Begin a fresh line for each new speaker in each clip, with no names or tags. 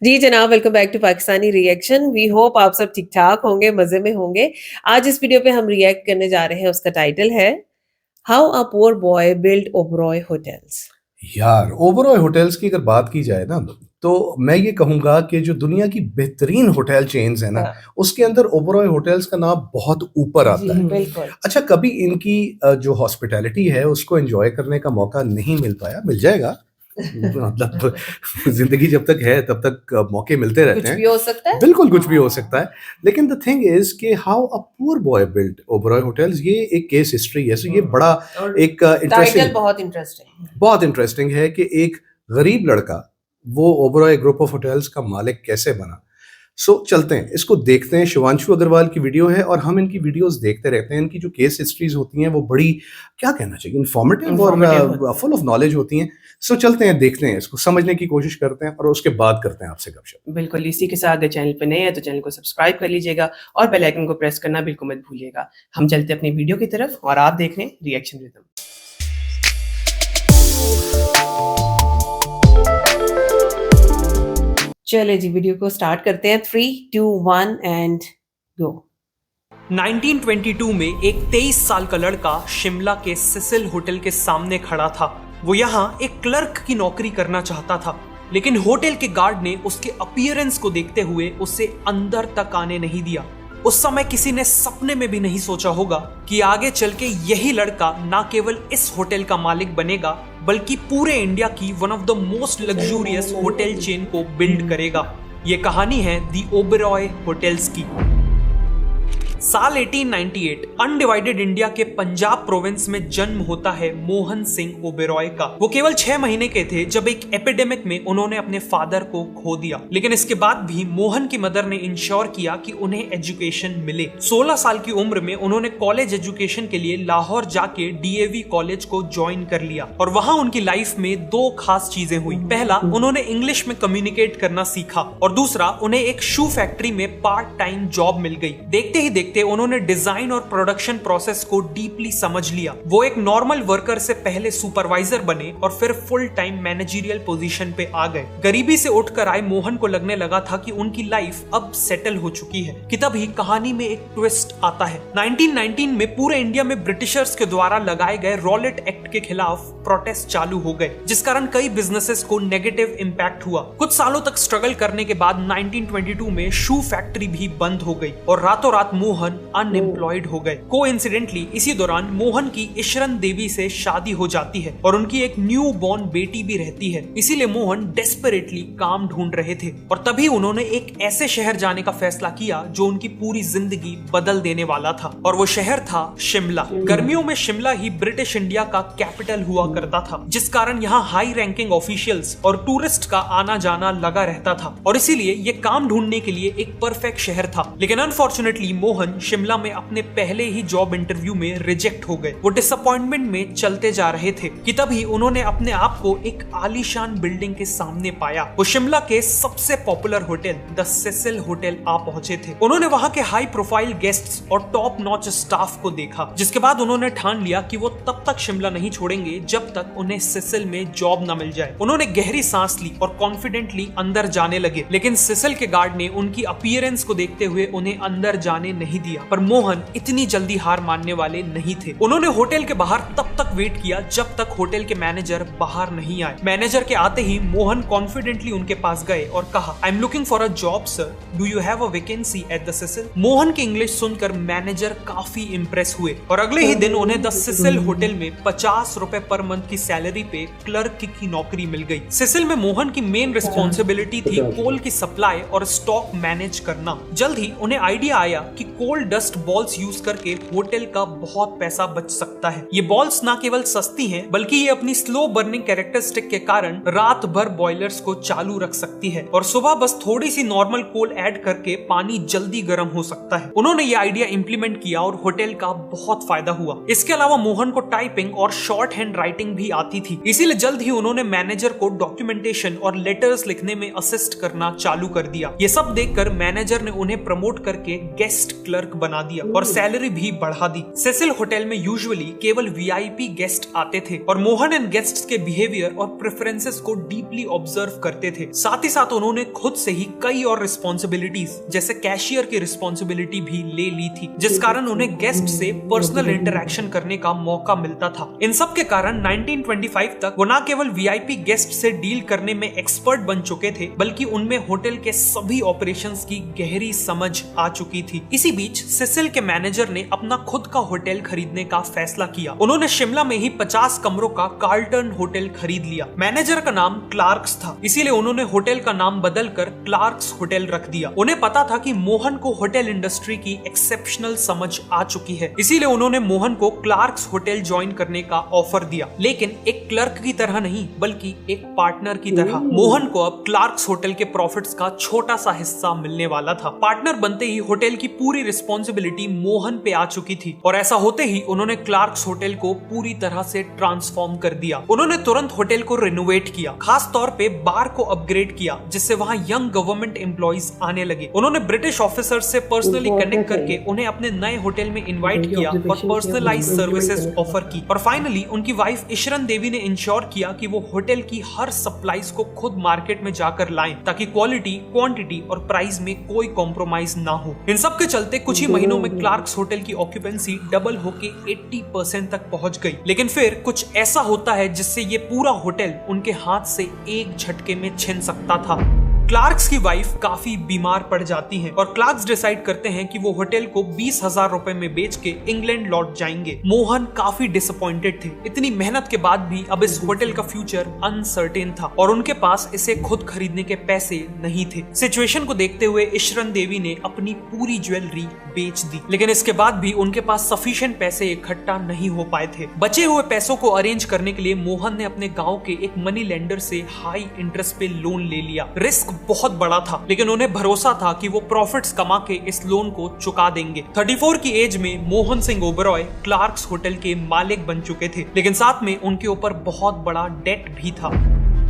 जी जनाब, welcome back to Pakistani reaction. We hope आप सब ठीक ठाक होंगे, मजे में होंगे। आज इस वीडियो पे हम रिएक्ट करने जा रहे हैं, उसका टाइटल है how a poor boy build Oberoi hotels.
यार ओबरॉय होटल्स की अगर बात की जाए ना, तो मैं ये कहूंगा कि जो दुनिया की बेहतरीन होटल चेन्स है ना,
हाँ,
उसके अंदर ओबरॉय होटल्स का नाम बहुत ऊपर आता है।
बिल्कुल।
अच्छा, कभी इनकी जो हॉस्पिटैलिटी है उसको एंजॉय करने का मौका नहीं मिल पाया, मिल जाएगा। मतलब जिंदगी जब तक है तब तक मौके मिलते रहते
कुछ
हैं।
भी हो सकता है।
बिल्कुल कुछ भी हो सकता है। लेकिन द थिंग इज कि how a poor boy built Oberoi hotels, ये एक केस हिस्ट्री है। सो ये बड़ा एक
टाइटल
इंटरेस्टिंग,
बहुत इंटरेस्टिंग।
बहुत इंटरेस्टिंग है कि एक गरीब लड़का वो ओबरॉय ग्रुप ऑफ होटल्स का मालिक कैसे बना। सो चलते हैं, इसको देखते हैं। शिवांशु अग्रवाल की वीडियो है और हम इनकी वीडियोस देखते रहते हैं। इनकी जो केस हिस्ट्रीज होती हैं वो बड़ी, क्या कहना चाहिए, इन्फॉर्मेटिव और फुल ऑफ नॉलेज होती हैं। सो चलते हैं, देखते हैं, इसको समझने की कोशिश करते हैं और उसके बाद करते हैं आपसे गपशप।
बिल्कुल, इसी के साथ चैनल पे नए हैं तो चैनल को सब्सक्राइब कर लीजिएगा और बेल आइकन को प्रेस करना बिल्कुल मत भूलिएगा। हम चलते हैं अपनी वीडियो की तरफ और आप देख रहे हैं रिएक्शन रिदम।
चले जी, वीडियो को स्टार्ट करते हैं। 3, 2, 1 एंड गो।
1922 में एक 23 साल का लड़का शिमला के सिसिल होटल के सामने खड़ा था। वो यहाँ एक क्लर्क की नौकरी करना चाहता था, लेकिन होटल के गार्ड ने उसके अपीयरेंस को देखते हुए उसे अंदर तक आने नहीं दिया। उस समय किसी ने सपने में भी नहीं सोचा होगा कि आगे चल के यही लड़का न केवल इस होटल का मालिक बनेगा, बल्कि पूरे इंडिया की one of the most luxurious hotel chain को बिल्ड करेगा। ये कहानी है दी ओबेरॉय होटल्स की। साल 1898 अनडिवाइडेड इंडिया के पंजाब प्रोविंस में जन्म होता है मोहन सिंह ओबेरॉय का। वो केवल 6 महीने के थे जब एक एपिडेमिक में उन्होंने अपने फादर को खो दिया, लेकिन इसके बाद भी मोहन की मदर ने इंश्योर किया कि उन्हें एजुकेशन मिले। 16 साल की उम्र में उन्होंने कॉलेज एजुकेशन के लिए लाहौर जाके डीएवी कॉलेज को ज्वाइन कर लिया और वहां उनकी लाइफ में 2 खास चीजें हुई। पहला, उन्होंने इंग्लिश में कम्युनिकेट करना सीखा और दूसरा, उन्हें एक शू फैक्ट्री में पार्ट टाइम जॉब मिल गई। देखते ही उन्होंने डिजाइन और प्रोडक्शन प्रोसेस को डीपली समझ लिया। वो एक नॉर्मल वर्कर से पहले सुपरवाइजर बने और फिर फुल टाइम मैनेजरियल पोजीशन पे आ गए। गरीबी से उठकर आए मोहन को लगने लगा था कि उनकी लाइफ अब सेटल हो चुकी है कि तभी कहानी में एक ट्विस्ट आता है। 1919 में पूरे इंडिया में ब्रिटिशर्स के द्वारा लगाए गए रॉलेट एक्ट के खिलाफ प्रोटेस्ट चालू हो गए, जिस कारण कई बिजनेसेस को नेगेटिव इंपैक्ट हुआ। कुछ सालों तक स्ट्रगल करने के बाद 1922 में शू फैक्ट्री भी बंद हो गई और रातों रात मोहन अनएम्प्लॉयड हो गए। कोइंसिडेंटली इसी दौरान मोहन की ईशरन देवी से शादी हो जाती है और उनकी एक न्यू बॉर्न बेटी भी रहती है। इसीलिए मोहन डेस्परेटली काम ढूंढ रहे थे और तभी उन्होंने एक ऐसे शहर जाने का फैसला किया जो उनकी पूरी जिंदगी बदल देने वाला था, और वो शहर था शिमला। गर्मियों में शिमला ही ब्रिटिश इंडिया का कैपिटल हुआ करता था, जिस कारण यहाँ हाई रैंकिंग ऑफिशियल्स और टूरिस्ट का आना जाना लगा रहता था और इसीलिए ये काम ढूंढने के लिए एक परफेक्ट शहर था। लेकिन अनफॉर्चुनेटली मोहन शिमला में अपने पहले ही जॉब इंटरव्यू में रिजेक्ट हो गए। वो डिसअपॉइंटमेंट में चलते जा रहे थे कि तभी उन्होंने अपने आप को एक आलीशान बिल्डिंग के सामने पाया। वो शिमला के सबसे popular hotel the Cecil hotel आ पहुंचे थे। उन्होंने वहां के हाई प्रोफाइल गेस्ट्स और टॉप नॉच स्टाफ को देखा, जिसके बाद उन्होंने ठान लिया कि वो तब तक शिमला नहीं छोड़ेंगे जब तक उन्हें सिसिल में जॉब न मिल जाए। उन्होंने गहरी सांस ली और कॉन्फिडेंटली अंदर जाने लगे, लेकिन सिसिल के गार्ड ने उनकी अपीयरेंस को देखते हुए उन्हें अंदर जाने नहीं दिया। पर मोहन इतनी जल्दी हार मानने वाले नहीं थे। उन्होंने होटल के बाहर तब तक वेट किया जब तक होटल के मैनेजर बाहर नहीं आए। मैनेजर के आते ही मोहन कॉन्फिडेंटली उनके पास गए और कहा, I am looking for a job sir, do you have a vacancy at the Cecil. Mohan की इंग्लिश सुनकर मैनेजर काफी इंप्रेस हुए और अगले ही दिन उन्हें द सिसिल होटल में 50 रुपए पर मंथ की सैलरी पे क्लर्क की नौकरी मिल गई। सिसिल में मोहन की मेन रिस्पॉन्सिबिलिटी थी कोल की सप्लाई और स्टॉक मैनेज करना। जल्द ही उन्हें आइडिया आया कि कोल डस्ट बॉल्स यूज करके होटल का बहुत पैसा बच सकता है। ये बॉल्स ना केवल सस्ती हैं, बल्कि ये अपनी स्लो बर्निंग कैरेक्टरिस्टिक के कारण रात भर बॉयलर्स को चालू रख सकती है और सुबह बस थोड़ी सी नॉर्मल कोल ऐड करके पानी जल्दी गर्म हो सकता है। उन्होंने ये आइडिया इंप्लीमेंट किया और होटल का बहुत फायदा हुआ। इसके अलावा मोहन को टाइपिंग और शॉर्ट हैंड राइटिंग भी आती थी, इसीलिए जल्द ही उन्होंने मैनेजर को डॉक्यूमेंटेशन और लेटर्स लिखने में असिस्ट करना चालू कर दिया। ये सब देखकर मैनेजर ने उन्हें प्रमोट करके गेस्ट क्लर्क क्लर्क बना दिया और सैलरी भी बढ़ा दी। सेसिल होटल में यूजुअली केवल वीआईपी गेस्ट आते थे और मोहन इन गेस्ट्स के बिहेवियर और प्रेफरेंसेस को डीपली ऑब्जर्व करते थे। साथ ही साथ उन्होंने खुद से ही कई और रिस्पॉन्सिबिलिटीज जैसे कैशियर की रिस्पॉन्सिबिलिटी भी ले ली थी, जिस कारण उन्हें गेस्ट से पर्सनल इंटरेक्शन करने का मौका मिलता था। इन सब के कारण 1925 तक वो न केवल वीआईपी गेस्ट से डील करने में एक्सपर्ट बन चुके थे, बल्कि उनमें होटल के सभी ऑपरेशंस की गहरी समझ आ चुकी थी। इसी बीच सेसिल के मैनेजर ने अपना खुद का होटल खरीदने का फैसला किया। उन्होंने शिमला में ही 50 कमरों का कार्लटन होटल खरीद लिया। मैनेजर का नाम क्लार्क्स था, इसीलिए उन्होंने होटल का नाम बदलकर क्लार्क्स होटल रख दिया। उन्हें पता था कि मोहन को होटल इंडस्ट्री की एक्सेप्शनल समझ आ चुकी है, इसीलिए उन्होंने मोहन को क्लार्क्स होटल ज्वाइन करने का ऑफर दिया, लेकिन एक क्लर्क की तरह नहीं बल्कि एक पार्टनर की तरह। मोहन को अब क्लार्क्स होटल के प्रॉफिट्स का छोटा सा हिस्सा मिलने वाला था। पार्टनर बनते ही होटल की पूरी रिस्पॉन्सिबिलिटी मोहन पे आ चुकी थी और ऐसा होते ही उन्होंने क्लार्क्स होटल को पूरी तरह से ट्रांसफॉर्म कर दिया। उन्होंने तुरंत होटल को रिनोवेट किया, खास तौर पे बार को अपग्रेड किया, जिससे वहां यंग गवर्नमेंट एम्प्लॉइज आने लगे। उन्होंने ब्रिटिश ऑफिसर्स से पर्सनली कनेक्ट करके उन्हें अपने नए होटल में इनवाइट किया और पर्सनलाइज सर्विसेज ऑफर की। और फाइनली उनकी वाइफ इशरन देवी ने इंश्योर किया कि वो होटल की हर सप्लाईज को खुद मार्केट में जाकर लाएं, ताकि क्वालिटी, क्वांटिटी और प्राइस में कोई कॉम्प्रोमाइज ना हो। इन सब के चलते कुछ ही महीनों में क्लार्क्स होटल की ऑक्यूपेंसी डबल होके 80% तक पहुंच गई। लेकिन फिर कुछ ऐसा होता है जिससे ये पूरा होटल उनके हाथ से एक झटके में छिन सकता था। क्लार्क्स की वाइफ काफी बीमार पड़ जाती हैं और क्लार्क्स डिसाइड करते हैं कि वो होटल को 20,000 रुपए में बेच के इंग्लैंड लौट जाएंगे। मोहन काफी डिसअपॉइंटेड थे। इतनी मेहनत के बाद भी अब इस होटल का फ्यूचर अनसर्टेन था और उनके पास इसे खुद खरीदने के पैसे नहीं थे। सिचुएशन को देखते हुए इशरन देवी ने अपनी पूरी ज्वेलरी बेच दी, लेकिन इसके बाद भी उनके पास सफिशिएंट पैसे इकट्ठा नहीं हो पाए थे। बचे हुए पैसों को अरेंज करने के लिए मोहन ने अपने गाँव के एक मनी लेंडर से हाई इंटरेस्ट पे लोन ले लिया। रिस्क बहुत बड़ा था, लेकिन उन्हें भरोसा था कि वो प्रॉफिट्स कमा के इस लोन को चुका देंगे। 34 की एज में मोहन सिंह ओबरॉय क्लार्क्स होटल के मालिक बन चुके थे, लेकिन साथ में उनके ऊपर बहुत बड़ा डेट भी था।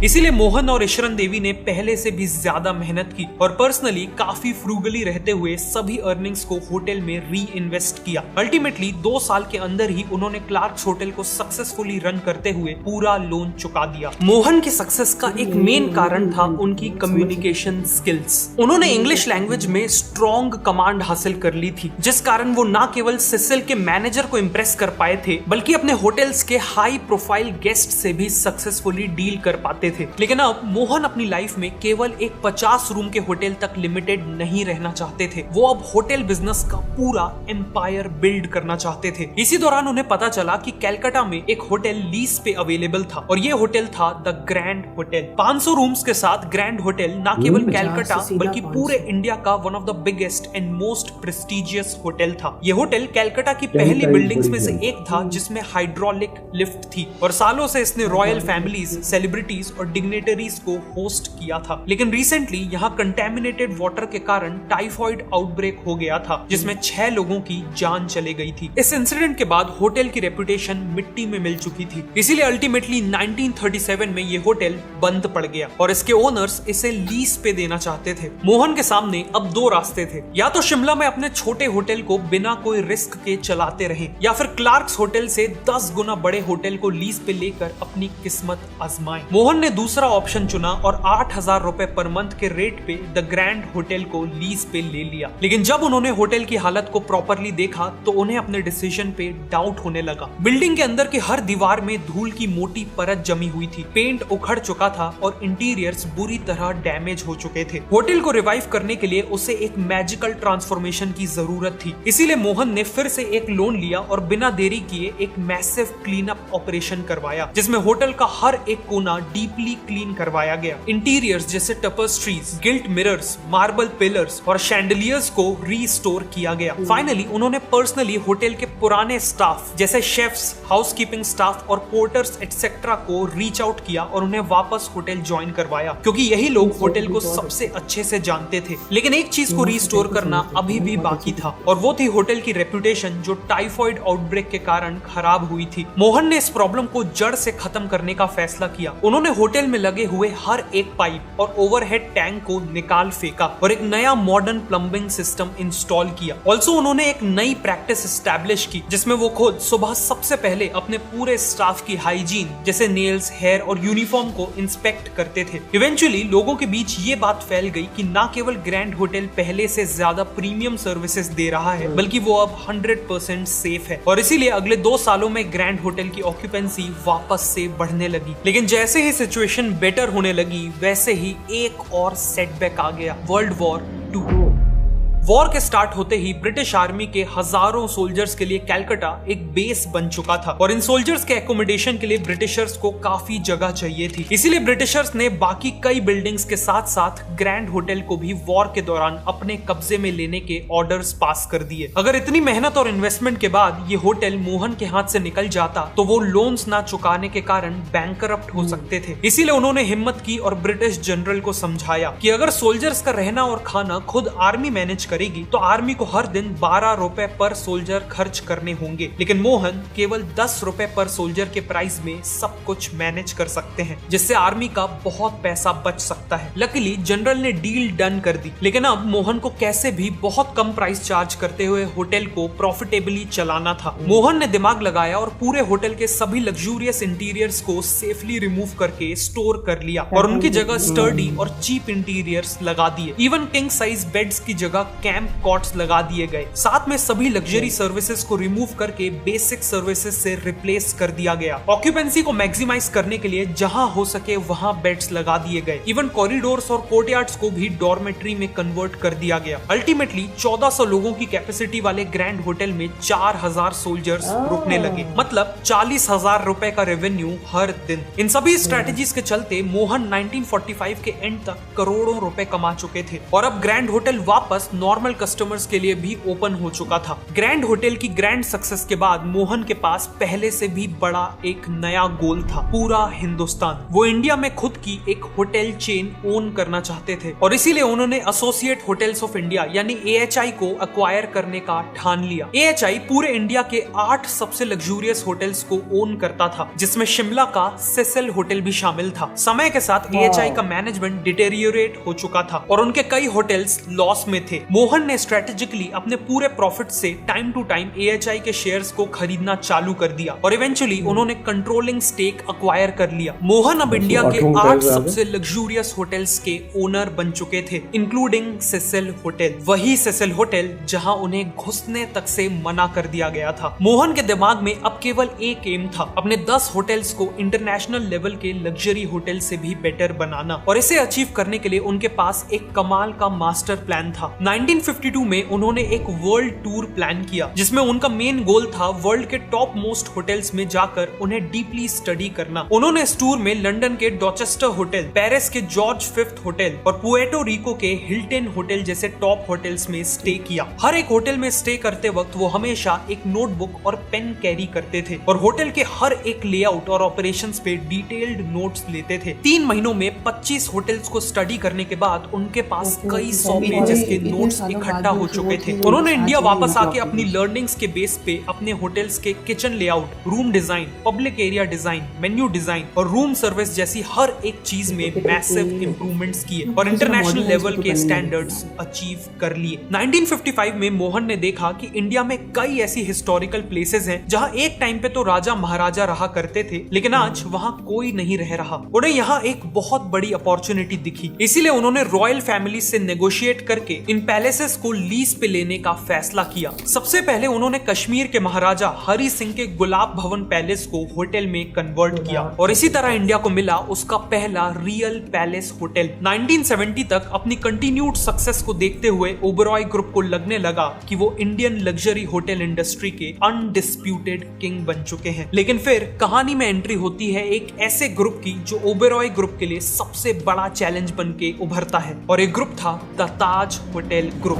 इसीलिए मोहन और इशरन देवी ने पहले से भी ज्यादा मेहनत की और पर्सनली काफी फ्रूगली रहते हुए सभी अर्निंग्स को होटल में री इन्वेस्ट किया। अल्टीमेटली 2 साल के अंदर ही उन्होंने क्लार्क्स होटल को सक्सेसफुली रन करते हुए पूरा लोन चुका दिया। मोहन की सक्सेस का एक मेन कारण था उनकी कम्युनिकेशन स्किल्स। उन्होंने इंग्लिश लैंग्वेज में स्ट्रॉन्ग कमांड हासिल कर ली थी, जिस कारण वो न केवल सेसिल के मैनेजर को इम्प्रेस कर पाए थे, बल्कि अपने होटल्स के हाई प्रोफाइल गेस्ट से भी सक्सेसफुली डील कर पाते थे। लेकिन अब मोहन अपनी लाइफ में केवल एक 50 रूम के होटल तक लिमिटेड नहीं रहना चाहते थे। वो अब होटल बिजनेस का पूरा एम्पायर बिल्ड करना चाहते थे। इसी दौरान उन्हें पता चला कि कलकत्ता में एक होटल लीज पे अवेलेबल था और ये होटल था द ग्रैंड होटल। 500 रूम्स के साथ ग्रैंड होटल न केवल कलकत्ता बल्कि पूरे इंडिया का one of the biggest and most prestigious hotel था। ये होटल कलकत्ता की पहली बिल्डिंग्स में से एक था जिसमें हाइड्रोलिक लिफ्ट थी और सालों से इसने रॉयल फैमिलीज, सेलिब्रिटीज और डिग्नेटरीज को होस्ट किया था। लेकिन रिसेंटली यहाँ कंटेमिनेटेड वाटर के कारण टाइफॉइड आउटब्रेक हो गया था, जिसमें 6 लोगों की जान चले गई थी। इस इंसिडेंट के बाद होटल की रेपुटेशन मिट्टी में मिल चुकी थी, इसीलिए अल्टीमेटली 1937 में ये होटल बंद पड़ गया और इसके ओनर्स इसे लीज पे देना चाहते थे। मोहन के सामने अब 2 रास्ते थे, या तो शिमला में अपने छोटे होटल को बिना कोई रिस्क के चलाते रहे, या फिर क्लार्क्स होटल से 10 गुना बड़े होटल को लीज पे लेकर अपनी किस्मत आजमाएं। मोहन ने दूसरा ऑप्शन चुना और 8,000 रुपए पर मंथ के रेट पे द ग्रैंड होटल को लीज पे ले लिया। लेकिन जब उन्होंने होटल की हालत को प्रॉपरली देखा तो उन्हें अपने डिसीजन पे डाउट होने लगा। बिल्डिंग के अंदर की हर दीवार में धूल की मोटी परत जमी हुई थी, पेंट उखड़ चुका था और इंटीरियर्स बुरी तरह डैमेज हो चुके थे। होटल को रिवाइव करने के लिए उसे एक मैजिकल ट्रांसफॉर्मेशन की जरूरत थी, इसीलिए मोहन ने फिर से एक लोन लिया और बिना देरी किए एक मैसिव क्लीन अप ऑपरेशन करवाया, जिसमें होटल का हर एक कोना डीपली क्लीन करवाया गया। इंटीरियर्स जैसे टपेस्ट्रीज, गिल्ट मिरर्स, मार्बल पिलर्स और शैंडलियर्स को रीस्टोर किया गया। फाइनली उन्होंने पर्सनली होटल के पुराने स्टाफ जैसे शेफ्स, हाउसकीपिंग स्टाफ और पोर्टर्स एटसेट्रा को रीच आउट किया और उन्हें वापस होटल ज्वाइन करवाया, क्योंकि यही लोग होटल को सबसे अच्छे से जानते थे। लेकिन एक चीज को रीस्टोर करना अभी भी बाकी था और वो थी होटल की रेपुटेशन, जो टाइफॉइड आउटब्रेक के कारण खराब हुई थी। मोहन ने इस प्रॉब्लम को जड़ से खत्म करने का फैसला किया। उन्होंने होटल में लगे हुए हर एक पाइप और ओवरहेड टैंक को निकाल फेंका और एक नया मॉडर्न प्लम्बिंग सिस्टम इंस्टॉल किया। ऑल्सो उन्होंने एक नई प्रैक्टिस एस्टैब्लिश की जिसमें वो खुद सुबह सबसे पहले अपने पूरे स्टाफ की हाइजीन जैसे नेल्स, हेयर और यूनिफॉर्म को इंस्पेक्ट करते थे। इवेंचुअली लोगों के बीच ये बात फैल गई कि न केवल ग्रैंड होटल पहले से ज्यादा प्रीमियम सर्विसेज दे रहा है बल्कि वो अब 100% सेफ है, और इसीलिए अगले 2 सालों में ग्रैंड होटल की ऑक्यूपेंसी वापस से बढ़ने लगी। लेकिन जैसे ही सिचुएशन बेटर होने लगी वैसे ही एक और सेटबैक आ गया, वर्ल्ड वॉर 2। वॉर के स्टार्ट होते ही ब्रिटिश आर्मी के हजारों सोल्जर्स के लिए कलकत्ता एक बेस बन चुका था और इन सोल्जर्स के एकोमोडेशन के लिए ब्रिटिशर्स को काफी जगह चाहिए थी। इसीलिए ब्रिटिशर्स ने बाकी कई बिल्डिंग्स के साथ साथ ग्रैंड होटल को भी वॉर के दौरान अपने कब्जे में लेने के ऑर्डर्स पास कर दिए। अगर इतनी मेहनत और इन्वेस्टमेंट के बाद ये होटल मोहन के हाथ से निकल जाता तो वो लोन्स ना चुकाने के कारण बैंकरप्ट हो सकते थे। इसीलिए उन्होंने हिम्मत की और ब्रिटिश जनरल को समझाया कि अगर सोल्जर्स का रहना और खाना खुद आर्मी मैनेज करेगी तो आर्मी को हर दिन 12 रुपए पर सोल्जर खर्च करने होंगे, लेकिन मोहन केवल 10 रुपए पर सोल्जर के प्राइस में सब कुछ मैनेज कर सकते हैं, जिससे आर्मी का बहुत पैसा बच सकता है। लकीली जनरल ने डील डन कर दी, लेकिन अब मोहन को कैसे भी बहुत कम प्राइस चार्ज करते हुए होटल को प्रॉफिटेबली चलाना था। मोहन ने दिमाग लगाया और पूरे होटल के सभी लग्जूरियस इंटीरियर्स को सेफली रिमूव करके स्टोर कर लिया और उनकी जगह स्टर्डी और चीप इंटीरियर्स लगा दिए। इवन किंग साइज बेड्स की जगह कैंप कॉट्स लगा दिए गए। साथ में सभी लग्जरी सर्विसेज को रिमूव करके बेसिक सर्विसेज से रिप्लेस कर दिया गया। ऑक्यूपेंसी को मैक्सिमाइज करने के लिए जहां हो सके वहां बेड्स लगा दिए गए। इवन कॉरिडोर्स और कोर्टयार्ड्स को भी डॉर्मेट्री में कन्वर्ट कर दिया गया। अल्टीमेटली 1400 लोगों की कैपेसिटी वाले ग्रैंड होटल में 4000 सोल्जर्स रुकने लगे, मतलब 40,000 रुपए का रेवेन्यू हर दिन। इन सभी स्ट्रेटेजीज के चलते मोहन 1945 के एंड तक करोड़ों रुपए कमा चुके थे और अब ग्रैंड होटल वापस नॉर्मल कस्टमर्स के लिए भी ओपन हो चुका था। ग्रैंड होटल की ग्रैंड सक्सेस के बाद मोहन के पास पहले से भी बड़ा एक नया गोल था, पूरा हिंदुस्तान। वो इंडिया में खुद की एक होटल चेन ओन करना चाहते थे और इसीलिए उन्होंने एसोसिएट होटल्स ऑफ इंडिया यानी AHI को एक्वायर करने का ठान लिया। AHI पूरे इंडिया के 8 सबसे लग्जूरियस होटल्स को ओन करता था, जिसमें शिमला का सेसिल होटल भी शामिल था। समय के साथ AHI का मैनेजमेंट डिटेरियोरेट हो चुका था और उनके कई होटल्स लॉस में थे। मोहन ने स्ट्रेटेजिकली अपने पूरे प्रॉफिट से टाइम टू टाइम AHI के शेयर्स को खरीदना चालू कर दिया और इवेंचुअली उन्होंने कंट्रोलिंग स्टेक एक्वायर कर लिया। मोहन अब इंडिया के 8 सबसे लग्जूरियस होटल्स के ओनर बन चुके थे, इंक्लूडिंग सेसिल होटल। वही सेसिल होटल जहां उन्हें घुसने तक से मना कर दिया गया था। मोहन के दिमाग में अब केवल एक एम था, अपने 10 होटल्स को इंटरनेशनल लेवल के लग्जरी होटल से भी बेटर बनाना, और इसे अचीव करने के लिए उनके पास एक कमाल का मास्टर प्लान था। 1952 में उन्होंने एक वर्ल्ड टूर प्लान किया जिसमें उनका मेन गोल था वर्ल्ड के टॉप मोस्ट होटल्स में जाकर उन्हें डीपली स्टडी करना। उन्होंने इस टूर में लंदन के डॉचेस्टर होटल, पेरिस के जॉर्ज फिफ्थ होटल और पुएर्टो रिको के हिल्टन होटल जैसे टॉप होटल्स में स्टे किया। हर एक होटल में स्टे करते वक्त वो हमेशा एक नोटबुक और पेन कैरी करते थे और होटल के हर एक लेआउट और ऑपरेशंस पे डिटेल्ड नोट्स लेते थे। 3 महीनों में 25 होटल्स को स्टडी करने के बाद उनके पास कई 100 पेजेस के नोट्स इकट्ठा हो चुके थे। उन्होंने इंडिया वापस आके अपनी लर्निंग्स के बेस पे अपने होटल्स के kitchen layout, room design, public area design, menu design और रूम सर्विस जैसी हर एक चीज में मैसिव इंप्रूवमेंट्स किए और इंटरनेशनल लेवल के स्टैंडर्ड्स अचीव कर लिए। 1955 में मोहन ने देखा कि इंडिया में कई ऐसी हिस्टोरिकल प्लेसेस हैं जहां एक टाइम पे तो राजा महाराजा रहा करते थे, लेकिन आज वहां कोई नहीं रह रहा। उन्हें यहाँ एक बहुत बड़ी अपॉर्चुनिटी दिखी, इसीलिए उन्होंने रॉयल फैमिली से नेगोशिएट करके इन पैलेसेस को लीज पे लेने का फैसला किया। सबसे पहले उन्होंने कश्मीर के महाराजा हरि सिंह के गुलाब भवन पैलेस को होटल में कन्वर्ट किया और इसी तरह इंडिया को मिला उसका पहला रियल पैलेस होटल। 1970 तक अपनी कंटिन्यूड सक्सेस को देखते हुए ओबेरॉय ग्रुप को लगने लगा कि वो इंडियन लग्जरी होटल इंडस्ट्री के अनडिस्प्यूटेड किंग बन चुके हैं। लेकिन फिर कहानी में एंट्री होती है एक ऐसे ग्रुप की जो ओबेरॉय ग्रुप के लिए सबसे बड़ा चैलेंज बन के उभरता है और एक ग्रुप था द ताज होटल ग्रुप।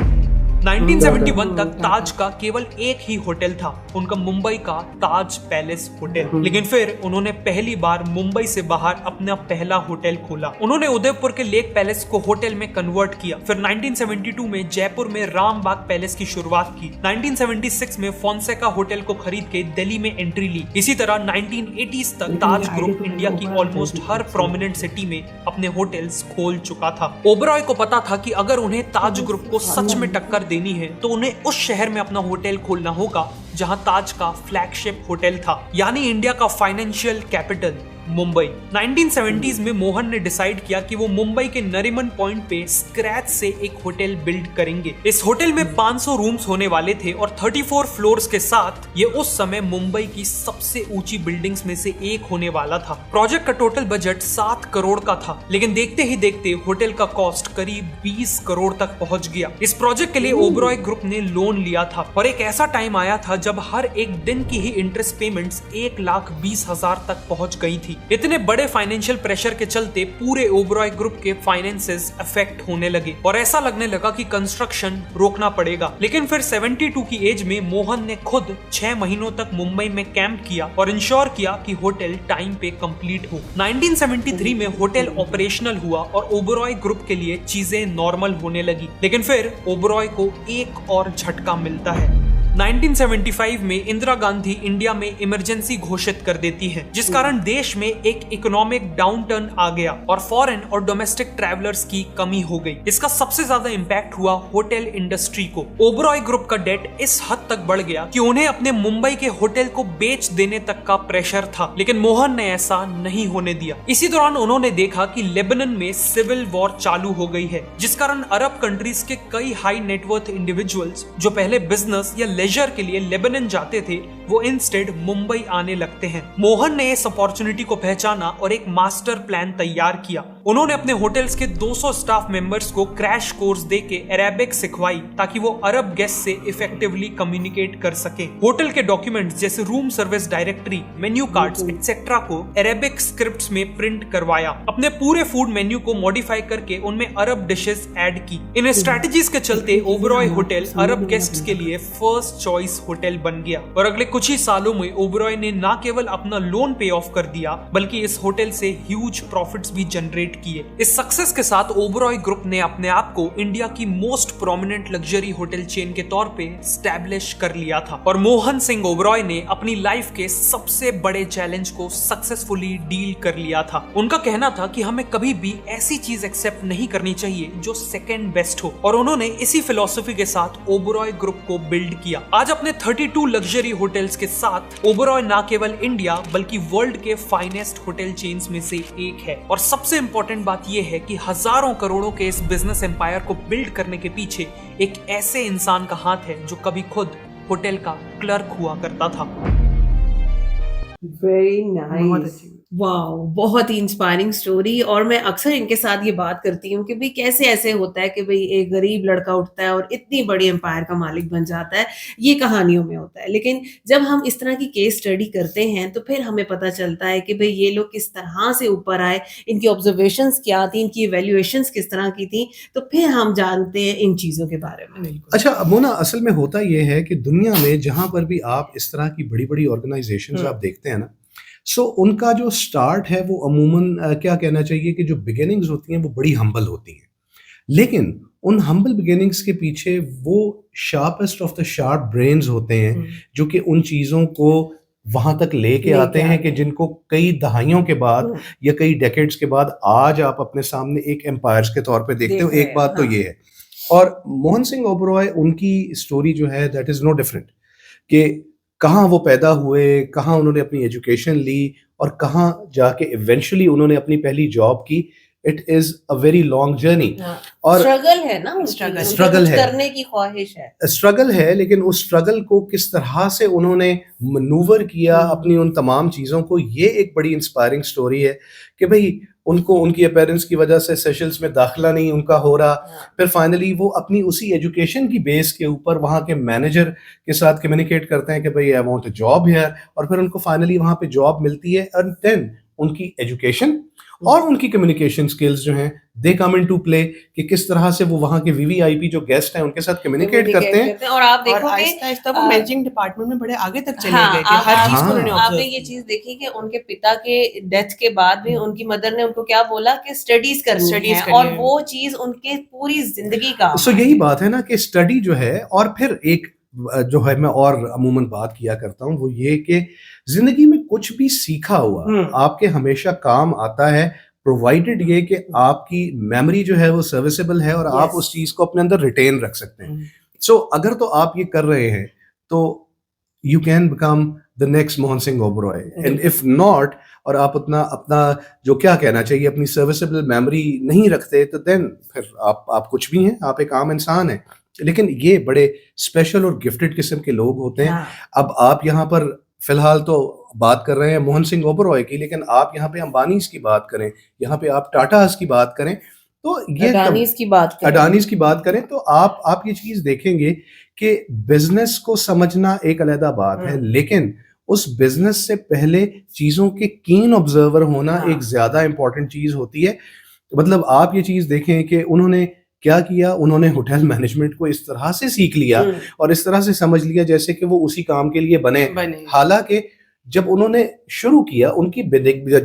1971 तक ताज का केवल एक ही होटल था, उनका मुंबई का ताज पैलेस होटल। लेकिन फिर उन्होंने पहली बार मुंबई से बाहर अपना पहला होटल खोला। उन्होंने उदयपुर के लेक पैलेस को होटल में कन्वर्ट किया। फिर 1972 में जयपुर में रामबाग पैलेस की शुरुआत की। 1976 में फोंसेका होटल को खरीद के दिल्ली में एंट्री ली। इसी तरह 1980s तक ताज ग्रुप इंडिया की ऑलमोस्ट हर प्रोमिनेंट सिटी में अपने होटल्स खोल चुका था। ओबरॉय को पता था कि अगर उन्हें ताज ग्रुप को सच में टक्कर देनी है तो उन्हें उस शहर में अपना होटल खोलना होगा जहां ताज का फ्लैगशिप होटल था, यानी इंडिया का फाइनेंशियल कैपिटल मुंबई। 1970s में मोहन ने डिसाइड किया कि वो मुंबई के नरीमन पॉइंट पे स्क्रैच से एक होटल बिल्ड करेंगे। इस होटल में 500 रूम्स होने वाले थे और 34 फ्लोर्स के साथ ये उस समय मुंबई की सबसे ऊंची बिल्डिंग्स में से एक होने वाला था। प्रोजेक्ट का टोटल बजट 7 करोड़ का था, लेकिन देखते ही देखते होटल का कॉस्ट करीब 20 करोड़ तक पहुंच गया। इस प्रोजेक्ट के लिए ओबरॉय ग्रुप ने लोन लिया था और एक ऐसा टाइम आया था जब हर एक दिन की ही इंटरेस्ट पेमेंट्स 1,20,000 तक पहुंच गई थी। इतने बड़े फाइनेंशियल प्रेशर के चलते पूरे ओबरॉय ग्रुप के फाइनेंसेस अफेक्ट होने लगे और ऐसा लगने लगा कि कंस्ट्रक्शन रोकना पड़ेगा। लेकिन फिर 72 की एज में मोहन ने खुद 6 महीनों तक मुंबई में कैंप किया और इंश्योर किया कि होटल टाइम पे कंप्लीट हो। 1973 में होटल ऑपरेशनल हुआ और ओबरॉय ग्रुप के लिए चीजें नॉर्मल होने लगी। लेकिन फिर ओबरॉय को एक और झटका मिलता है। 1975 में इंदिरा गांधी इंडिया में इमरजेंसी घोषित कर देती है, जिस कारण देश में एक इकोनॉमिक डाउनटर्न आ गया और फॉरेन और डोमेस्टिक ट्रैवलर्स की कमी हो गई। इसका सबसे ज्यादा इंपैक्ट हुआ होटल इंडस्ट्री को। ओबरॉय ग्रुप का डेट इस हद तक बढ़ गया कि उन्हें अपने मुंबई के होटल को बेच देने तक का प्रेशर था, लेकिन मोहन ने ऐसा नहीं होने दिया। इसी दौरान उन्होंने देखा कि लेबनान में सिविल वॉर चालू हो गई है, जिस कारण अरब कंट्रीज के कई हाई नेटवर्थ इंडिविजुअल्स जो पहले बिजनेस या लेजर के लिए लेबनान जाते थे, वो इंस्टेड मुंबई आने लगते हैं। मोहन ने इस अपॉर्चुनिटी को पहचाना और एक मास्टर प्लान तैयार किया। उन्होंने अपने होटल्स के 200 स्टाफ मेंबर्स को क्रैश कोर्स देके अरेबिक सिखवाई ताकि वो अरब गेस्ट से इफेक्टिवली कम्युनिकेट कर सके। होटल के डॉक्यूमेंट्स जैसे room service directory, menu cards etcetera को अरेबिक स्क्रिप्ट्स में प्रिंट करवाया। अपने पूरे फूड मेन्यू को मॉडिफाई करके उनमें अरब डिशेस ऐड की। इन स्ट्रेटजीज के चलते ओबरॉय होटल अरब गेस्ट्स के लिए फर्स्ट चॉइस होटल बन गया और अगले कुछ ही सालों में ओबरॉय ने न केवल अपना लोन पे ऑफ कर दिया, बल्कि इस होटल से ह्यूज प्रॉफिट्स भी जनरेट किए। इस सक्सेस के साथ ओबरॉय ग्रुप ने अपने आप को इंडिया की most prominent luxury hotel chain के तौर पे स्टैब्लिश कर लिया था और मोहन सिंह ओबरॉय ने अपनी लाइफ के सबसे बड़े चैलेंज को सक्सेसफुली डील कर लिया था। उनका कहना था कि हमें कभी भी ऐसी चीज एक्सेप्ट नहीं करनी चाहिए जो सेकंड बेस्ट हो, और उन्होंने इसी फिलॉसफी के साथ ओबरॉय ग्रुप को बिल्ड किया। आज अपने 32 लग्जरी होटल्स के साथ ओबरॉय न केवल इंडिया बल्कि वर्ल्ड के फाइनेस्ट होटल चेन्स में से एक है। और सबसे इंपॉर्टेंट बात यह है कि हजारों करोड़ों के इस बिजनेस एम्पायर को बिल्ड करने के पीछे एक ऐसे इंसान का हाथ है जो कभी खुद होटल का क्लर्क हुआ करता था।
वेरी नाइस, वाओ, बहुत ही इंस्पायरिंग स्टोरी। और मैं अक्सर इनके साथ ये बात करती हूँ कि भाई कैसे ऐसे होता है कि भाई एक गरीब लड़का उठता है और इतनी बड़ी एम्पायर का मालिक बन जाता है। ये कहानियों में होता है, लेकिन जब हम इस तरह की केस स्टडी करते हैं तो फिर हमें पता चलता है कि भाई ये लोग किस तरह से ऊपर आए, इनकी ऑब्जर्वेशंस क्या थी, इनकी इवैल्यूएशंस किस तरह की थी, तो फिर हम जानते हैं इन चीजों के बारे में।
अच्छा मोना, असल में होता यह है कि दुनिया में जहां पर भी आप इस तरह की बड़ी बड़ी ऑर्गेनाइजेशंस आप देखते हैं ना, सो उनका जो स्टार्ट है वो अमूमन क्या कहना चाहिए कि जो बिगिनिंग्स होती हैं वो बड़ी हम्बल होती हैं, लेकिन उन हम्बल बिगिनिंग्स के पीछे वो sharpest of the sharp brains होते हैं जो कि उन चीज़ों को वहां तक लेके आते हैं कि जिनको कई दहाइयों के बाद या कई डेकेड्स के बाद आज आप अपने सामने एक एम्पायर्स के तौर पे देखते हो। एक बात तो ये है, और मोहन सिंह ओबरॉय उनकी स्टोरी जो है दैट इज नो डिफरेंट, कि कहाँ वो पैदा हुए, कहाँ उन्होंने अपनी एजुकेशन ली और कहाँ जाके इवेंचुअली उन्होंने अपनी पहली जॉब की। It is a very long journey और
स्ट्रगल है ना,
स्ट्रगल है,
करने की ख्वाहिश है,
स्ट्रगल है, लेकिन उस स्ट्रगल को किस तरह से उन्होंने मनूवर किया अपनी उन तमाम चीज़ों को, ये एक बड़ी इंस्पायरिंग स्टोरी है कि भाई उनको उनकी अपीयरेंस की वजह से सेशल्स में दाखिला नहीं उनका हो रहा, फिर फाइनली वो अपनी उसी एजुकेशन की बेस के ऊपर वहाँ के मैनेजर के साथ कम्युनिकेट करते हैं कि भाई I want a job here, और फिर उनको फाइनली वहाँ पे जॉब मिलती है। एंड देन उनकी एजुकेशन और उनकी कम्युनिकेशन स्किल्स जो हैं दे कम इनटू प्ले, कि किस तरह से वो वहाँ के वीवीआईपी जो गेस्ट हैं उनके साथ कम्युनिकेट करते हैं।
और आप
और
देखो कि
आहिस्ता-आहिस्ता वो मैनेजिंग डिपार्टमेंट में बड़े आगे तक चले
हाँ,
गए कि हर चीज़ को उन्होंने
आपने
ऑब्जर्व
ये चीज देखी कि उनके पिता के डेथ के बाद भी उनकी मदर ने उनको क्या बोला कि स्टडीज करनी है,
करनी
और
है।
वो चीज उनके पूरी जिंदगी का
सो यही बात है ना कि स्टडी जो है, और फिर एक जो है मैं और अमूमन बात किया करता हूँ वो ये कि जिंदगी में कुछ भी सीखा हुआ आपके हमेशा काम आता है, प्रोवाइडेड ये कि आपकी मेमोरी जो है वो सर्विसेबल है और आप उस चीज को अपने अंदर रिटेन रख सकते हैं। सो अगर तो आप ये कर रहे हैं तो you can become the next Mohan Singh Oberoi, and if not, और आप अपना जो क्या कहना चाहिए अपनी सर्विसेबल मेमोरी नहीं रखते, तो देन फिर आप कुछ भी हैं, आप एक आम इंसान हैं। लेकिन ये बड़े स्पेशल और गिफ्टेड किस्म के लोग होते हैं। अब आप यहाँ पर फिलहाल तो बात कर रहे हैं मोहन सिंह ओबरॉय की, लेकिन आप यहाँ पे अंबानीज की बात करें, यहाँ पे आप टाटास की बात करें, तो ये
अडानीज की बात करें
तो आप ये चीज देखेंगे कि बिजनेस को समझना एक अलग बात है, लेकिन उस बिजनेस से पहले चीजों के कीन ऑब्जर्वर होना एक ज्यादा इंपॉर्टेंट चीज होती है। मतलब आप ये चीज देखें कि उन्होंने क्या किया, उन्होंने होटल मैनेजमेंट को इस तरह से सीख लिया और इस तरह से समझ लिया जैसे कि वो उसी काम के लिए बने। हालांकि जब उन्होंने शुरू किया, उनकी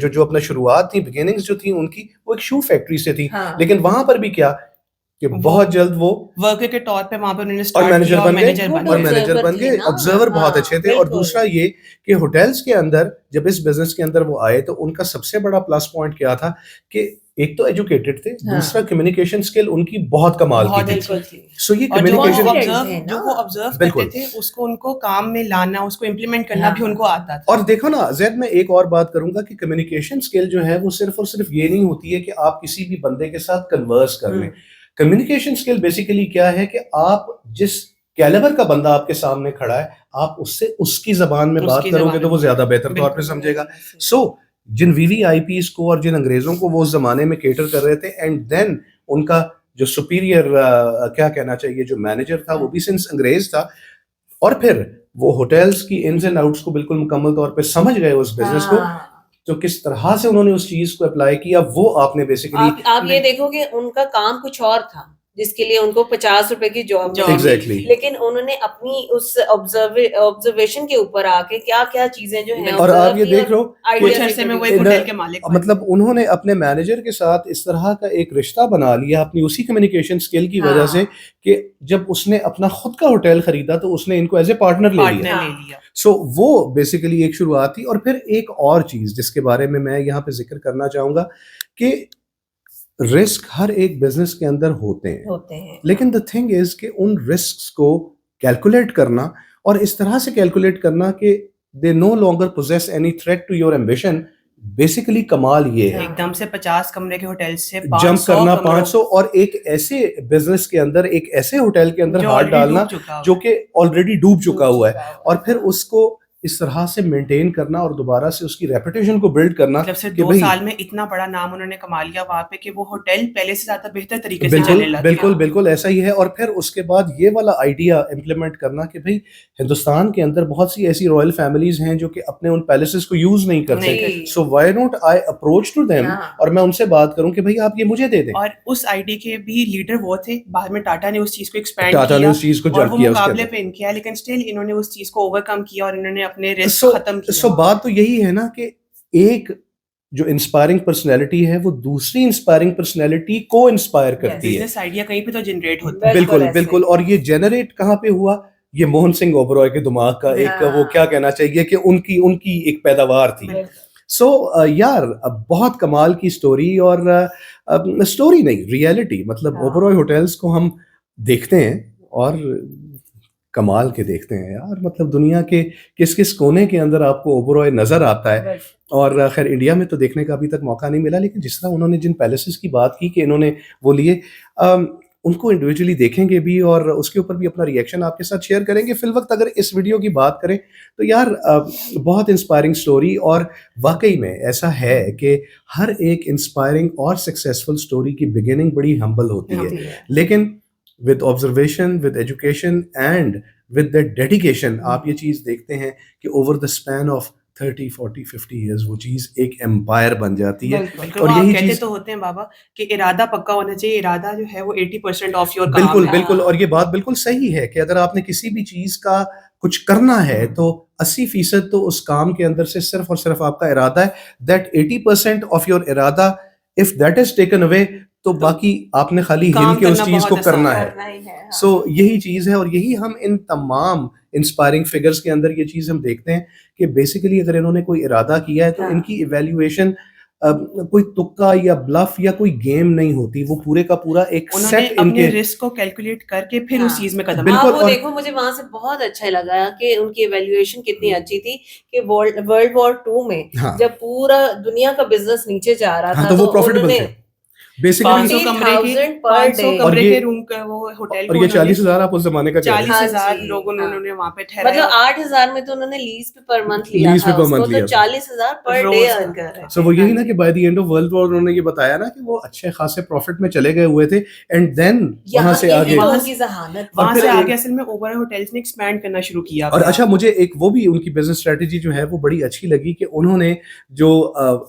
जो अपना शुरुआत थी, बिगिनिंग्स जो थी उनकी, वो एक शू फैक्ट्री से थी। लेकिन वहां पर भी क्या कि बहुत जल्द वो
वर्कर के तौर पे वहां पे उन्होंने
और मैनेजर बन गए, ऑब्जर्वर बहुत अच्छे थे। और दूसरा ये कि होटल्स के अंदर जब इस बिजनेस के अंदर वो आए तो उनका सबसे बड़ा प्लस पॉइंट क्या था कि एक तो एजुकेटेड थे, दूसरा कम्युनिकेशन स्किल उनकी बहुत कमाल की थी। सो ये कम्युनिकेशन
जो वो ऑब्जर्व करते थे उसको उनको काम में लाना, उसको इम्प्लीमेंट करना भी उनको आता था।
और देखो ना जैद, मैं एक और बात करूंगा कि कम्युनिकेशन स्किल जो है वो सिर्फ और सिर्फ ये नहीं होती है कि आप किसी भी बंदे के साथ कन्वर्स कर लें। कम्युनिकेशन स्किल बेसिकली क्या है कि आप जिस कैलिबर का बंदा आपके सामने खड़ा है, आप उससे उसकी जबान में बात करोगे तो वो ज्यादा बेहतर तौर पे समझेगा। सो जिन वीवीआईपीज को और जिन अंग्रेजों को वो उस जमाने में केटर कर रहे थे, एंड देन उनका जो सुपीरियर क्या कहना चाहिए जो मैनेजर था वो भी सिंस अंग्रेज था, और फिर वो होटल्स की इन्स एंड आउट्स को बिल्कुल मुकम्मल तौर पे समझ गए उस बिजनेस को, तो किस तरह से उन्होंने उस चीज को अप्लाई किया वो आपने बेसिकली
आप ये देखो कि उनका काम कुछ और था जिसके लिए उनको 50 रुपए की जॉब
Exactly.
लेकिन उन्होंने अपनी उस ऑब्जर्वेशन के ऊपर आके क्या क्या चीजें जो हैं,
और आप ये देख लो
कुछ अरसे में वो एक होटल के मालिक,
मतलब उन्होंने अपने मैनेजर के साथ इस तरह का एक रिश्ता बना लिया अपनी उसी कम्युनिकेशन स्किल की वजह से कि जब उसने अपना खुद का होटल खरीदा तो उसने इनको एज ए पार्टनर ले लिया। सो वो बेसिकली एक शुरुआत थी। और फिर एक और चीज जिसके बारे में मैं यहाँ पे जिक्र करना चाहूंगा कि रिस्क हर एक बिजनेस के अंदर होते हैं। लेकिन द थिंग इज कि उन रिस्क्स को कैलकुलेट करना और इस तरह से कैलकुलेट करना कि they no longer possess any threat to your ambition, basically कमाल ये है।
एकदम से 50 कमरे के होटल से
जंप करना 500 और एक ऐसे बिजनेस के अंदर, एक ऐसे होटल के अंदर हाथ डालना जो कि ऑलरेडी डूब चुका हुआ है, और फिर उसको इस तरह से मेंटेन करना और दोबारा से उसकी रेपुटेशन को बिल्ड करना।
मतलब सिर्फ 2 साल में इतना बड़ा नाम उन्होंने कमा लिया वहां पे कि वो होटल पहले से ज्यादा बेहतर तरीके से चलने लगा।
बिल्कुल ऐसा ही है। और फिर उसके बाद ये वाला आइडिया इम्प्लीमेंट करना कि भाई हिंदुस्तान के अंदर बहुत सी ऐसी रॉयल फैमिलीज हैं जो कि अपने उन पैलेसेस को यूज नहीं करते, so why not I approach to them और मैं उनसे बात करूं कि भाई आप ये मुझे दे दें।
और उस आइडिया के भी लीडर वो थे, बाद में टाटा ने उस चीज को एक्सपैंड
किया, टाटा ने उस चीज को जल्द किया,
मुकाबले पे इनकिया, लेकिन स्टिल इन्होंने उस चीज को ओवरकम किया और इन्होंने अपने रिस्क खत्म किया।
सो बात तो यही है ना कि एक जो इंस्पायरिंग पर्सनैलिटी है वो दूसरी इंस्पायरिंग पर्सनैलिटी को इंस्पायर करती है।
बिजनेस आइडिया कहीं पे तो जनरेट होता है।
बिल्कुल। और ये जनरेट कहाँ पे हुआ? ये मोहन सिंह ओबरॉय के दिमाग का एक वो क्या कहना चाहिए कि उनकी एक पैदावार थी। सो यार बहुत कमाल की स्टोरी, और स्टोरी नहीं रियलिटी, मतलब ओबरॉय होटल्स को हम देखते हैं और कमाल के देखते हैं यार। मतलब दुनिया के किस किस कोने के अंदर आपको ओबरॉय नजर आता है, और खैर इंडिया में तो देखने का अभी तक मौका नहीं मिला, लेकिन जिस तरह उन्होंने जिन पैलेसेस की बात की कि इन्होंने वो लिए, उनको इंडिविजुअली देखेंगे भी और उसके ऊपर भी अपना रिएक्शन आपके साथ शेयर करेंगे। फिल वक्त अगर इस वीडियो की बात करें तो यार बहुत इंस्पायरिंग स्टोरी, और वाकई में ऐसा है कि हर एक इंस्पायरिंग और सक्सेसफुल स्टोरी की बिगिनिंग बड़ी हम्बल होती है, लेकिन with observation, with education and with the dedication आप ये चीज़ देखते हैं कि over the span of 30, 40, 50 years वो चीज़ एक एम्पायर बन जाती है।
बिल्कुल।
और
वो आप
यही
कहते
चीज़
तो होते हैं बाबा कि इरादा पक्का होना चाहिए, इरादा जो है वो 80% ऑफ योर काम
बिल्कुल,
है।
बिल्कुल, और ये बात बिल्कुल सही है कि अगर आपने किसी भी चीज़ का कुछ करना है तो 80% तो उस काम के अंदर से सिर्फ़ और सिर्फ़ आपका इरादा है। दैट 80% ऑफ योर इरादा if that is taken away तो बाकी आपने खाली हिल
काम
के उस
करना
चीज़
बहुत
को
आसान
करना
है।
है।
करना ही है, हाँ।
सो यही चीज़ है और यही हम इन तमाम इंस्पायरिंग फिगर्स के अंदर ये चीज़ हम देखते हैं कि बेसिकली अगर इन्होंने कोई इरादा किया है तो
हाँ।
इनकी इवैल्यूएशन कोई तुक्का या ब्लफ या कोई गेम नहीं होती, वो पूरे का पूरा एक
उन्होंने
सेट
अपने
इनके
रिस्क को कैलकुलेट करके फिर
हाँ।
उस चीज में कदम
बिल्कुल।
वो
और
देखो मुझे वहां से बहुत अच्छा लगा कि उनकी इवैल्यूएशन कितनी अच्छी थी कि वर्ल्ड वॉर 2 में
हाँ,
जब पूरा दुनिया का बिजनेस नीचे जा रहा
हाँ,
था
तो वो
तो
प्रॉफिटेबल
उन्होंने
थे बेसिकली।
500 कमरे के
50,000 पर
500
डे
कमरे
और ये-
के रूम का वो होटल
और
को
ये
उन्होंने
40,000 आप उस जमाने का कह रहे हैं।
40,000
हाँ जी,
लोगों ने
हाँ।
उन्होंने वहां पे ठहराया।
मतलब 8,000 में तो उन्होंने लीज पे पर मंथ लिया
लीज
था
पे पर
उसको,
मंथ
तो
लिया था।
40,000 पर डे
रोज
अर्न कर रहे
सो
थे।
वो यही
हाँ
ना
जी।
कि by the end of world war उन्होंने ये बताया ना कि वो अच्छे खासे प्रॉफिट में चले गए हुए थे एंड देन वहां
यहाँ
से
यही
आगे।
तो
वहां
उनकी जहानत
और
वहां
फिर
से
एक-
आगे असल में ओबराय होटल्स ने एक्सपैंड करना शुरू किया
और
अपना।
अच्छा मुझे एक वो भी उनकी बिजनेस स्ट्रेटजी जो है वो बड़ी अच्छी लगी कि उन्होंने जो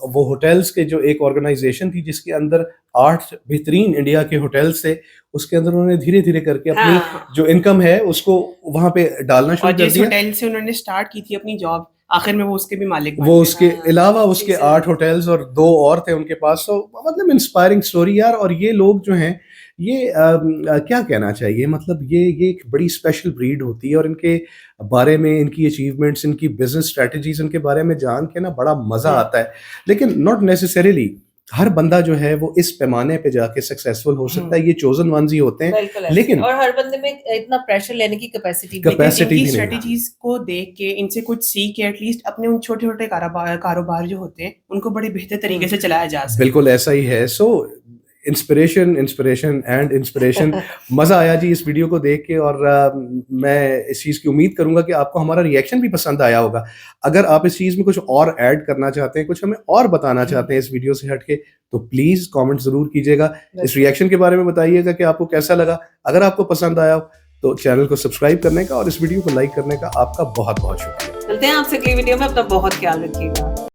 वो होटल्स के जो एक ऑर्गेनाइजेशन थी जिसके अंदर 8 बेहतरीन इंडिया के होटल्स थे, उसके अंदर उन्होंने धीरे धीरे करके अपनी
हाँ।
जो इनकम है उसको वहां पे डालना शुरू
और
कर
जिस
दिया।
होटल से उन्होंने स्टार्ट की थी अपनी जॉब, आखिर में वो उसके भी मालिक बन
वो
गए।
उसके
हाँ,
अलावा
ये
उसके
चीज़ है।
8 होटल्स और 2 और थे उनके पास। तो मतलब इंस्पायरिंग स्टोरी यार। और ये लोग जो हैं ये क्या कहना चाहिए, मतलब ये एक बड़ी स्पेशल ब्रीड होती है और इनके बारे में, इनकी अचीवमेंट्स, इनकी बिजनेस स्ट्रेटजीज, इनके बारे में जान के ना बड़ा मजा आता है। लेकिन नॉट नेसेसरीली हर बंदा जो है वो इस पैमाने पे जाके सक्सेसफुल हो सकता है, ये चोजन वंस ही होते हैं।
बिल्कुल ऐसे।
लेकिन
और हर बंदे में इतना प्रेशर लेने की कैपेसिटी भी
Capacity
लेकिन
भी
इनकी
नहीं है।
स्ट्रेटजीज को देख के, इनसे कुछ सीख के एटलीस्ट अपने उन छोटे छोटे कारोबार जो होते हैं उनको बड़े बेहतर तरीके से चलाया जा सके।
बिल्कुल ऐसा ही है। सो इंस्पिरेशन इंस्पिरेशन एंड इंस्पिरेशन। मज़ा आया जी इस वीडियो को देख के और मैं इस चीज़ की उम्मीद करूंगा कि आपको हमारा रिएक्शन भी पसंद आया होगा। अगर आप इस चीज़ में कुछ और ऐड करना चाहते हैं, कुछ हमें और बताना चाहते हैं इस वीडियो से हटके, तो प्लीज़ कमेंट ज़रूर कीजिएगा। इस रिएक्शन के बारे में बताइएगा कि आपको कैसा लगा। अगर आपको पसंद आया तो चैनल को सब्सक्राइब करने का और इस वीडियो को लाइक करने का आपका बहुत बहुत शुक्रिया।
मिलते हैं आपसे अगली वीडियो में। अपना बहुत ख्याल रखिएगा।